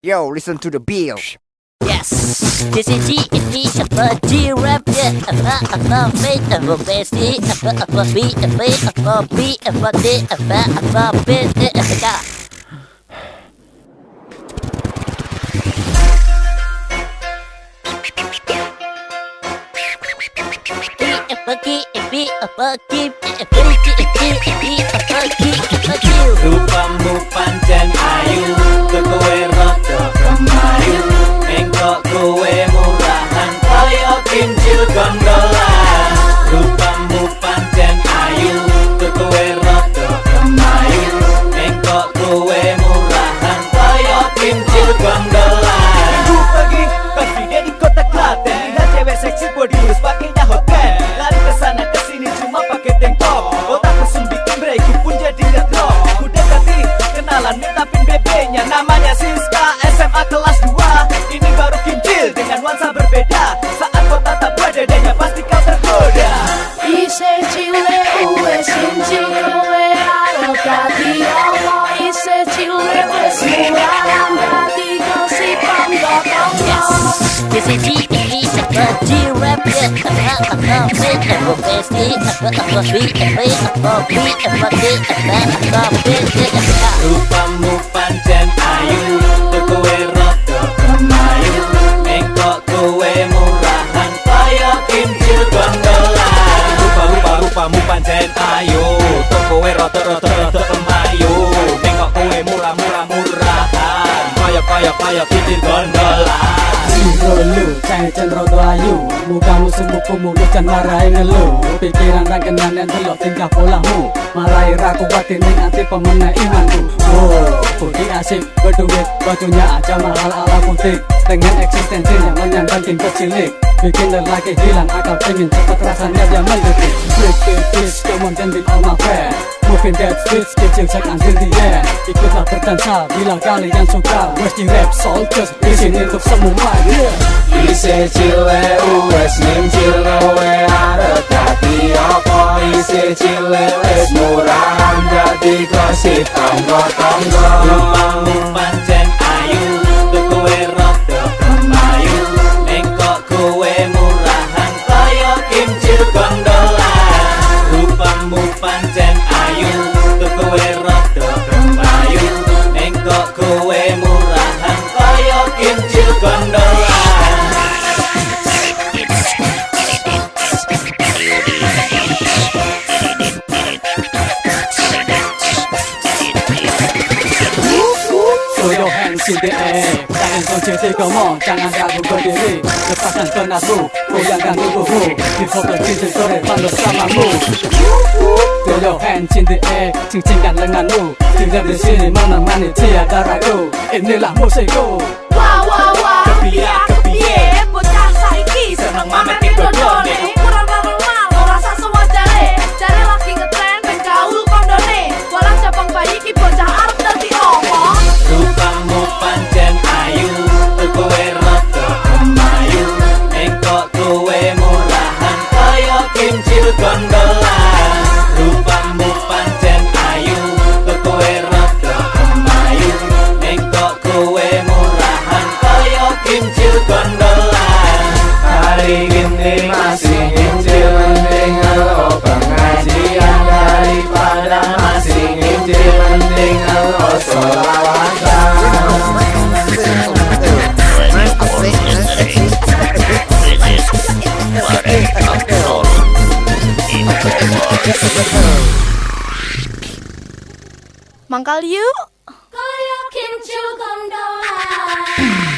Yo, listen to the beat. Yes, this is G Shuffle G-Rap, yeah. Beat, besti, Rupamu pancen ayu, kowe rada kemayu. Engkok kowe murahan kaya kincil gondolan. Rupamu pancen ayu, kowe rada kemayu. Engkok kowe murahan kaya kincil gondolan. Minggu pagi, pagi di kota Klaten. Lihat cewek seksi body lurus pakainya hot pants. Lari kesana kesini cuma pakai tank top. Otakku bikin break, pun jadi ngetrok. Udah ganti kenalan minta pin BB-nya. Namanya Siska, SMA kelas 2. Ini baru kincil dengan nuansa berbeda. Saat kau tatap wajahnya pasti kau tergoda. Ise cile uwe sinci kowe arep dadi apa? Ise cile wes murahan dadi gosip panggotan. yes. This is Shuffle G-Rap, yeah. Rupamu pancen ayu, kowe rada kemayu. Engkok kowe murahan kaya kincil gondolan. Rupamu pancen ayu, kowe rada kemayu. Engkok kowe murahan kaya kincil gondolan. Lu ceng rodo ayu, mukamu semuku mulus dan marahin ngeluh. Pikiran rangkenan yang delok tingkah polamu, marahi raku kuat ini nanti pemenang imanku. Oh, putih asik, berduit, bajunya aja mahal ala putih. Dengan eksistensinya menyangkan tim kecilik, bikin lelaki hilang akal pengen cepet rasanya dia mendetik. Flip it, bitch, come on then beat all my friends. Moving that switch, kecil check until the end. Ikutlah berdansa, bila kalian suka. West di rap soldiers, di sini untuk semua, yeah. Ise cile wes ngincil kowe arep dadi apa? Ise cile wes murahan dadi gosip tangga-tangga. Rupamu pancen ayu, kowe rada kemayu. Engkok kowe murahan kaya kincil gondolan. Rupamu pancen ayu, kowe rada kemayu. Engkok kowe murahan kaya kincil gondolan. Throw your hands in the air, jangan konsumsi ngomong, jangan ragu berdiri. Lepaskan penatmu, goyangkan tubuhmu. Hip hop dan kincil sore pandu bersamamu. Throw your hands in the air, cincingkan lenganmu. Tinggal di sini menemani tiada ragu. Inilah musikku. Wah wah wah, kepiye bocah saiki seneng mamet dodone. Kurang normal, ora sak sewajare. Jare lagi ngetren ben gaul kondone. Walah cabang bayi ki bocah arep dadi opo? Rupamu pancen ayu, kowe rada kemayu. Engkok kowe murahan kaya kincil gondolan. Rupamu pancen ayu, kowe rada kemayu. Engkok kowe murahan kaya kincil gondolan. Hari ini masih kincil, mending lo pengajian daripada masih kincil, mending lo sholawatan. Mangkal yuk. Kaya kincil gondolan.